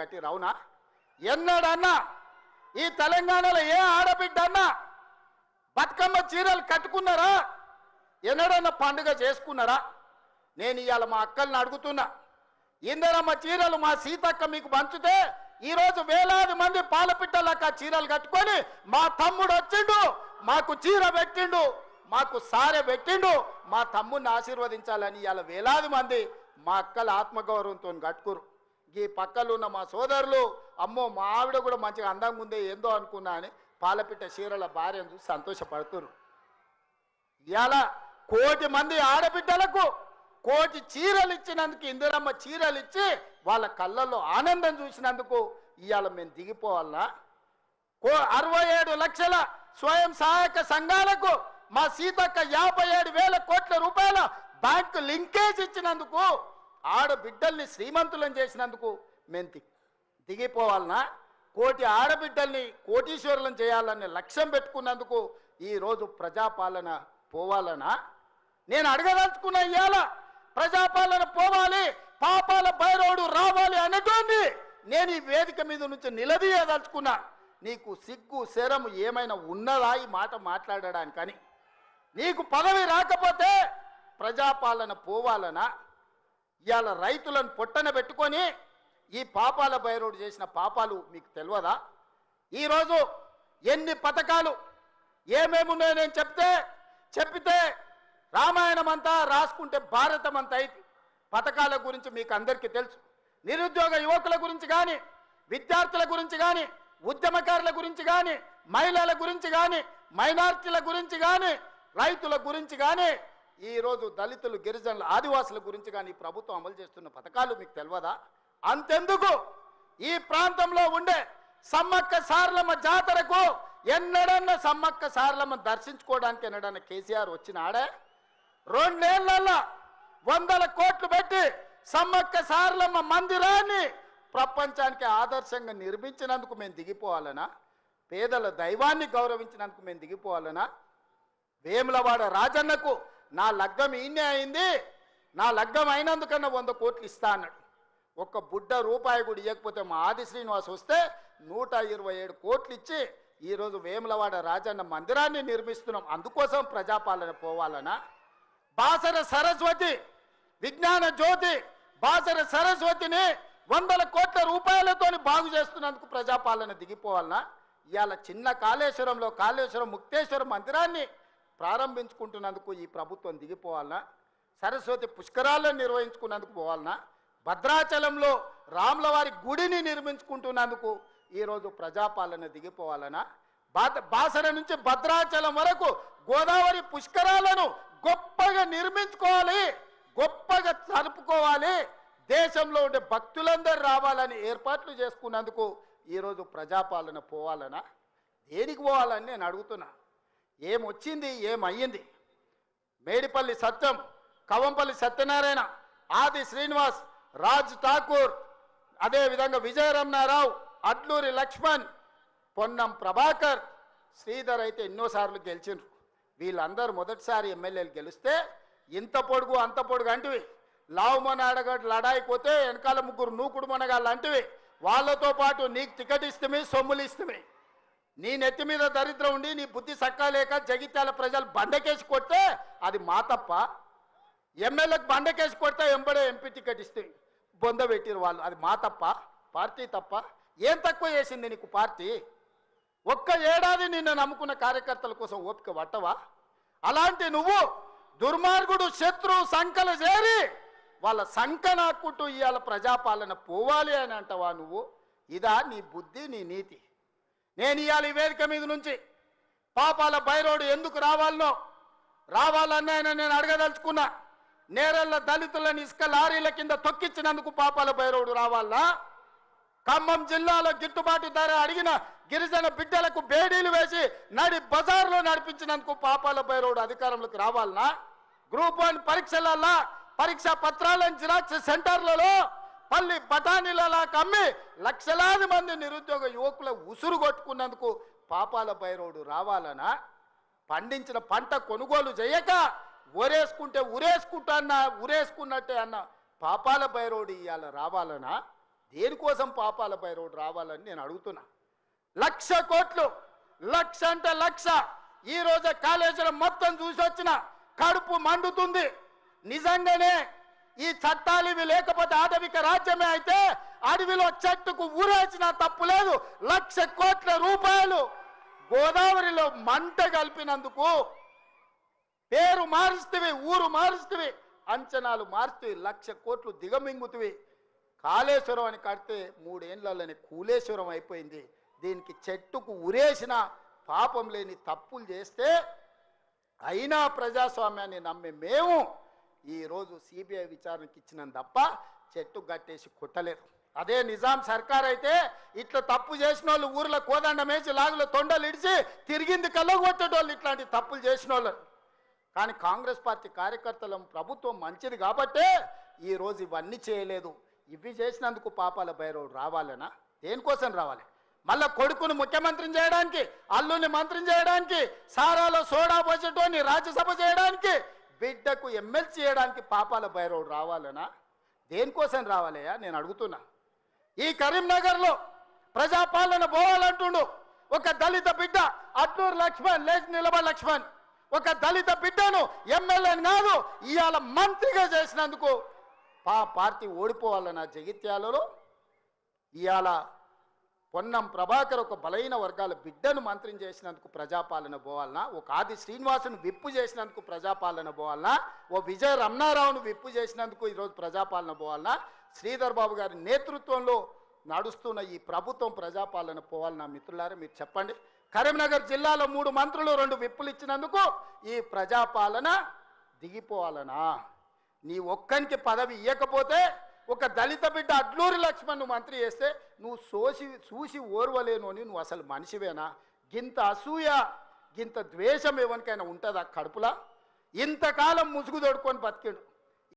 కట్టి రావునా? ఎన్నడన్నా ఈ తెలంగాణలో ఏ ఆడబిడ్డ అన్నా బతుకమ్మ చీరలు కట్టుకున్నారా? ఎన్నడన్నా పండుగ చేసుకున్నారా? నేను ఇవాళ మా అక్కల్ని అడుగుతున్నా, ఇందరమ్మ చీరలు మా సీతక్క మీకు పంచితే ఈరోజు వేలాది మంది పాలపిట్టలాక చీరలు కట్టుకొని మా తమ్ముడు వచ్చిండు, మాకు చీర పెట్టిండు, మాకు సారె పెట్టిండు, మా తమ్ముడిని ఆశీర్వదించాలని ఇవాళ వేలాది మంది మా అక్కల ఆత్మగౌరవంతో కట్టుకురు. ఈ పక్కలు ఉన్న మా సోదరులు, అమ్మో మా ఆవిడ కూడా మంచిగా అందంగా ఉందే ఏందో అనుకున్నా అని పాలపిట్ట చీరల భార్యను చూసి సంతోషపడుతురు. ఇవాళ 1 కోటి మంది ఆడబిడ్డలకు 1 కోటి చీరలు ఇచ్చినందుకు, ఇందిరమ్మ చీరలు ఇచ్చి వాళ్ళ కళ్ళల్లో ఆనందం చూసినందుకు ఇవాళ మేము దిగిపోవాలనా? 67 లక్షల స్వయం సహాయక సంఘాలకు మా సీతక్క 57,000 కోట్ల రూపాయల బ్యాంకు లింకేజ్ ఇచ్చినందుకు, ఆడబిడ్డల్ని శ్రీమంతులను చేసినందుకు మేము దిగిపోవాలనా? 1 కోటి ఆడబిడ్డల్ని కోటీశ్వరులను చేయాలనే లక్ష్యం పెట్టుకున్నందుకు ఈరోజు ప్రజాపాలన పోవాలనా? నేను అడగదలుచుకున్న ఇవాళ ప్రజాపాలన పోవాలి, పాపాల భైరవుడు రావాలి అనేటోంది నేను ఈ వేదిక మీద నుంచి నిలదీయదలుచుకున్నా. నీకు సిగ్గు శరము ఏమైనా ఉన్నదా ఈ మాట మాట్లాడడానికని? నీకు పదవి రాకపోతే ప్రజాపాలన పోవాలనా? ఇవాళ రైతులను పొట్టన పెట్టుకొని ఈ పాపాల భైరవుడు చేసిన పాపాలు మీకు తెలియదా? ఈరోజు ఎన్ని పథకాలు ఏమేమి ఉన్నాయో నేను చెప్పితే రామాయణం అంతా రాసుకుంటే భారతం అంతా అయితే పథకాల గురించి మీకు అందరికీ తెలుసు. నిరుద్యోగ యువకుల గురించి కానీ, విద్యార్థుల గురించి కానీ, ఉద్యమకారుల గురించి కానీ, మహిళల గురించి కానీ, మైనార్టీల గురించి కానీ, రైతుల గురించి కానీ, ఈరోజు దళితులు, గిరిజనులు, ఆదివాసుల గురించి కానీ ప్రభుత్వం అమలు చేస్తున్న పథకాలు మీకు తెలియదా? అంతెందుకు ఈ ప్రాంతంలో ఉండే సమ్మక్క సారలమ్మ జాతరకు ఎన్నడన్నా సమ్మక్క సారలమ్మ దర్శించుకోవడానికి ఎన్నడన్నా కేసీఆర్ వచ్చినాడే? 2 ఏళ్లలో 100 కోట్లు పెట్టి సమ్మక్క సారలమ్మ మందిరాన్ని ప్రపంచానికి ఆదర్శంగా నిర్మించినందుకు మేము దిగిపోవాలనా? పేదల దైవాన్ని గౌరవించినందుకు మేము దిగిపోవాలనా? వేములవాడ రాజన్నకు నా లగ్గం ఈయనే అయింది, నా లగ్గం అయినందుకన్నా 100 కోట్లు ఇస్తా అన్నాడు. 1 బుడ్డ రూపాయి కూడా ఇవ్వకపోతే మా ఆది శ్రీనివాస్ వస్తే 127 కోట్లు ఇచ్చి ఈరోజు వేములవాడ రాజన్న మందిరాన్ని నిర్మిస్తున్నాం. అందుకోసం ప్రజాపాలన పోవాలనా? బాసర సరస్వతి విజ్ఞాన జ్యోతి, బాసర సరస్వతిని 100 కోట్ల రూపాయలతోని బాగు చేస్తున్నందుకు ప్రజాపాలన దిగిపోవాలనా? ఇవాళ చిన్న కాళేశ్వరంలో కాళేశ్వరం ముక్తేశ్వర మందిరాన్ని ప్రారంభించుకుంటున్నందుకు ఈ ప్రభుత్వం దిగిపోవాలనా? సరస్వతి పుష్కరాలను నిర్వహించుకున్నందుకు పోవాలనా? భద్రాచలంలో రాములవారి గుడిని నిర్మించుకుంటున్నందుకు ఈరోజు ప్రజాపాలన దిగిపోవాలనా? బాసర నుంచి భద్రాచలం వరకు గోదావరి పుష్కరాలను గొప్పగా నిర్మించుకోవాలి, గొప్పగా జరుపుకోవాలి, దేశంలో ఉండే భక్తులందరూ రావాలని ఏర్పాట్లు చేసుకున్నందుకు ఈరోజు ప్రజాపాలన పోవాలనా? దేనికి పోవాలని నేను అడుగుతున్నా. ఏమొచ్చింది, ఏమయ్యింది? మేడిపల్లి సత్యం, కవంపల్లి సత్యనారాయణ, ఆది శ్రీనివాస్, రాజ్ ఠాకూర్, అదేవిధంగా విజయరమణారావు, అడ్లూరి లక్ష్మణ్, పొన్నం ప్రభాకర్, శ్రీధర్ అయితే ఎన్నోసార్లు గెలిచిండ్రు. వీళ్ళందరూ మొదటిసారి ఎమ్మెల్యేలు గెలిస్తే ఇంత పొడుగు అంత పొడుగు అంటివి, లావు మన అడగడు లడాయిపోతే వెనకాల 3 నూకుడు మనగాళ్ళు అంటివి. వాళ్ళతో పాటు నీకు టికెట్ ఇస్తమే, సొమ్ములు ఇస్తమే. నీ నెత్తి మీద దరిద్రం ఉండి నీ బుద్ధి సక్కాలేక జగిత్యాల ప్రజలు బండకేసి కొడితే అది మా తప్ప? ఎమ్మెల్యేకి బండకేసి కొడితే ఎంబడే ఎంపీ టికెట్ ఇస్తే బొంద పెట్టిరు వాళ్ళు, అది మా తప్ప? పార్టీ తప్ప? ఏం తక్కువ చేసింది నీకు పార్టీ? 1 ఏడాది నిన్ను నమ్ముకున్న కార్యకర్తల కోసం ఓపిక పట్టవా? అలాంటి నువ్వు దుర్మార్గుడు శత్రువు సంకలు చేరి వాళ్ళ సంక నాకుంటూ ఇవాళ ప్రజాపాలన పోవాలి అని అంటావా నువ్వు? ఇదా నీ బుద్ధి, నీ నీతి? నేను ఇవాళ ఈ వేదిక మీద నుంచి పాపాల భైరవుడు ఎందుకు రావాలన్నాయని నేను అడగదలుచుకున్నా. నేరళ్ళ దళితులను ఇసుక లారీల కింద తొక్కించినందుకు పాపాల భైరవుడు రావాలా? ఖమ్మం జిల్లాలో గిట్టుబాటు ధర అడిగిన గిరిజన బిడ్డలకు బేడీలు వేసి నడి బజార్లో నడిపించినందుకు పాపాల భైరవుడు అధికారంలోకి రావాలనా? గ్రూప్ 1 పరీక్షలలో పరీక్షా పత్రాలను జిరాక్స్ సెంటర్లలో పల్లి బఠానీలలా కమ్మి లక్షలాది మంది నిరుద్యోగ యువకుల ఉసురు కొట్టుకున్నందుకు పాపాల భైరవుడు రావాలనా? పండించిన పంట కొనుగోలు చేయక ఉరేసుకుంటే ఉరేసుకుంటా ఉరేసుకున్నట్టే అన్న పాపాల భైరవుడు ఇవాళ రావాలనా? దేనికోసం పాపాల భైరవుడు రావాలని నేను అడుగుతున్నా. 1,00,000 కోట్లు, 1,00,000 అంటే 1,00,000. ఈ రోజు కాళేశ్వరం మొత్తం చూసి వచ్చిన కడుపు మండుతుంది. నిజంగానే ఈ చట్టాలు ఇవి లేకపోతే ఆటవిక రాజ్యమే అయితే అడవిలో చెట్టుకు ఊరేసిన తప్పు లేదు. 1,00,000 కోట్ల రూపాయలు గోదావరిలో మంట కలిపినందుకు పేరు మారుస్తవి, ఊరు మారుస్తవి, అంచనాలు మారుస్తవి, 1,00,000 కోట్లు దిగమింగుతవి. కాళేశ్వరం అని కడితే 3 ఏళ్లలోనే కూలేశ్వరం అయిపోయింది. దీనికి చెట్టుకు ఉరేసిన పాపం లేని తప్పులు చేస్తే అయినా ప్రజాస్వామ్యాన్ని నమ్మే మేము ఈరోజు సిబిఐ విచారణకి ఇచ్చినాం తప్ప చెట్టు గట్టేసి కొట్టలేరు. అదే నిజాం సర్కార్ అయితే ఇట్లా తప్పు చేసిన వాళ్ళు ఊర్లో కోదండం వేసి లాగులో తొండలు ఇడిచి తిరిగింది కళ్ళగొట్టేటోళ్ళు ఇట్లాంటి తప్పులు చేసిన వాళ్ళు. కానీ కాంగ్రెస్ పార్టీ కార్యకర్తల ప్రభుత్వం మంచిది కాబట్టే ఈరోజు ఇవన్నీ చేయలేదు. ఇవి చేసినందుకు పాపాల భైరవుడు రావాలనా? దేనికోసం రావాలి? మళ్ళా కొడుకును ముఖ్యమంత్రిని చేయడానికి, అల్లుని మంత్రిని చేయడానికి, సారాలో సోడా పోసేటోని రాజ్యసభ చేయడానికి, బిడ్డకు ఎమ్మెల్సీ చేయడానికి పాపాల భైరవుడు రావాలనా? దేనికోసం రావాలయ్యా నేను అడుగుతున్నా. ఈ కరీంనగర్లో ప్రజాపాలన పోవాలంటుండు ఒక దళిత బిడ్డ అట్లూరు లక్ష్మణ్, లేచి నిలబడి లక్ష్మణ్, ఒక దళిత బిడ్డను ఎమ్మెల్యేని కాదు ఇవాళ మంత్రిగా చేసినందుకు పార్టీ ఓడిపోవాలన్న జగిత్యాలలో. ఇవాళ పొన్నం ప్రభాకర్ ఒక బలైన వర్గాల బిడ్డను మంత్రిని చేసినందుకు ప్రజాపాలన పోవాలనా? ఒక ఆది శ్రీనివాసును విప్పు చేసినందుకు ప్రజాపాలన పోవాలనా? ఓ విజయ రమణారావును విప్పు చేసినందుకు ఈరోజు ప్రజాపాలన పోవాలనా? శ్రీధర్ బాబు గారి నేతృత్వంలో నడుస్తున్న ఈ ప్రభుత్వం ప్రజాపాలన పోవాలనా? మిత్రులారా మీరు చెప్పండి. కరీంనగర్ జిల్లాలో 3 మంత్రులు 2 విప్పులు ఇచ్చినందుకు ఈ ప్రజాపాలన దిగిపోవాలనా? నీ ఒక్కనికి పదవి ఇవ్వకపోతే ఒక దళిత బిడ్డ అడ్లూరి లక్ష్మణ్ మంత్రి చేస్తే నువ్వు చూసి ఓర్వలేను అని నువ్వు అసలు మనిషివేనా? గింత అసూయ, గింత ద్వేషం ఎవరికైనా ఉంటుందా కడుపులా? ఇంతకాలం ముసుగు తోడుకొని బతికిండు.